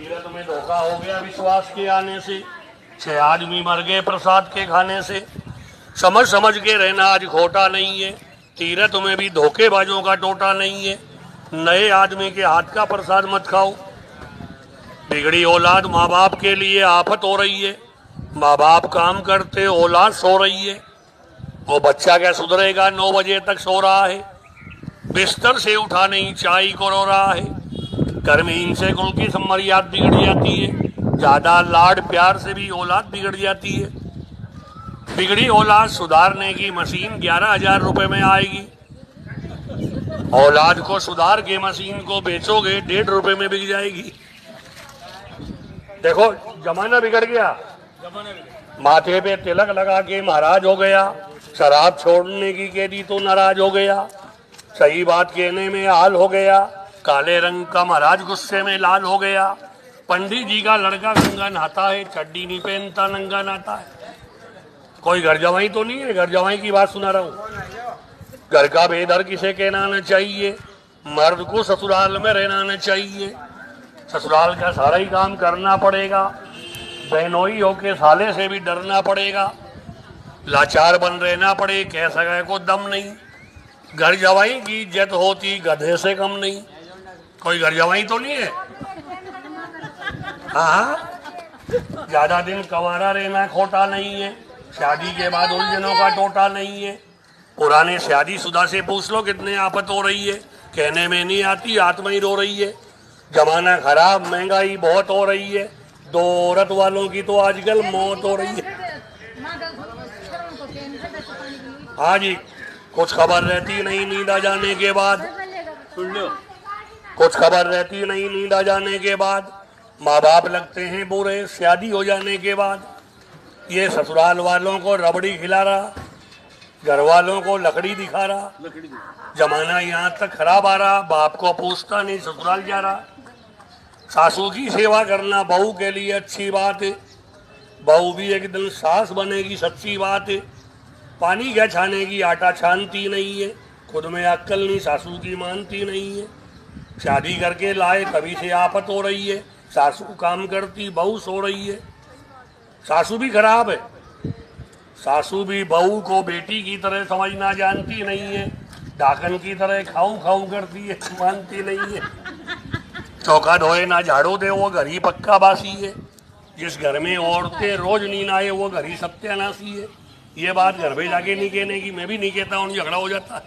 तीरथ में धोखा हो गया विश्वास के आने से, 6 आदमी मर गए प्रसाद के खाने से। समझ समझ के रहना आज खोटा नहीं है, तीरथ में भी धोखेबाजों का टोटा नहीं है। नए आदमी के हाथ का प्रसाद मत खाओ। बिगड़ी औलाद माँ बाप के लिए आफत हो रही है। माँ बाप काम करते औलाद सो रही है। वो बच्चा क्या सुधरेगा, 9 बजे तक सो रहा है, बिस्तर से उठा नहीं चाय को रो रहा है। घर में इनसे कुल की मर्यादा बिगड़ जाती है। ज्यादा लाड प्यार से भी औलाद बिगड़ जाती है। बिगड़ी औलाद सुधारने की मशीन 11,000 रुपए में आएगी। औलाद को सुधार के मशीन को बेचोगे 1.5 रुपए में बिक जाएगी। देखो जमाना बिगड़ गया। माथे पे तिलक लगा के महाराज हो गया, शराब छोड़ने की कह दी तो नाराज हो गया, सही बात कहने में हाल हो गया, काले रंग का महाराज गुस्से में लाल हो गया। पंडित जी का लड़का गंगा नहाता है, चड्डी नहीं पहनता, नंगा नहाता है। कोई घर जवाई तो नहीं है, घर जवाई की बात सुना रहा हूँ। घर का बेदर किसे कहना न चाहिए, मर्द को ससुराल में रहना न चाहिए। ससुराल का सारा ही काम करना पड़ेगा, बहनोई होके साले से भी डरना पड़ेगा। लाचार बन रहना पड़े, कह सके को दम नहीं। घर जवाई की इज्जत होती गधे से कम नहीं। कोई घर जवाई तो नहीं है। हाँ, ज्यादा दिन कंवारा रहना खोटा नहीं है, शादी के बाद उलझनों का टोटा नहीं है। पुराने शादीशुदा से पूछ लो कितने आफत हो रही है, कहने में नहीं आती, आत्मा ही रो रही है। जमाना खराब, महंगाई बहुत हो रही है, 2 औरत वालों की तो आजकल मौत हो रही है। हाँ जी, कुछ खबर रहती नहीं नींद आ जाने के बाद। सुन लो, कुछ खबर रहती नहीं नींद आ जाने के बाद। माँ बाप लगते हैं बुरे शादी हो जाने के बाद। ये ससुराल वालों को रबड़ी खिला रहा, घर वालों को लकड़ी दिखा रहा। जमाना यहाँ तक खराब आ रहा, बाप को पूछता नहीं, ससुराल जा रहा। सासू की सेवा करना बहू के लिए अच्छी बात है, बहू भी एक दिन सास बनेगी, सच्ची बात है। पानी क्या छाने की आटा छानती नहीं है, खुद में अक्ल नहीं, सासू की मानती नहीं है। शादी करके लाए तभी से आफत हो रही है। सासू काम करती, बहू सो रही है। सासू भी खराब है, सासू भी बहू को बेटी की तरह समझना जानती नहीं है, डाकन की तरह खाऊ खाऊ करती है, मानती नहीं है। चौका धोए ना झाड़ू दे वो घर ही पक्का बासी है। जिस घर में औरतें रोज नींद आए वो घर ही सत्यानाशी है। ये बात घर पे जाके नहीं कहने की, मैं भी नहीं कहता हूँ, झगड़ा हो जाता है।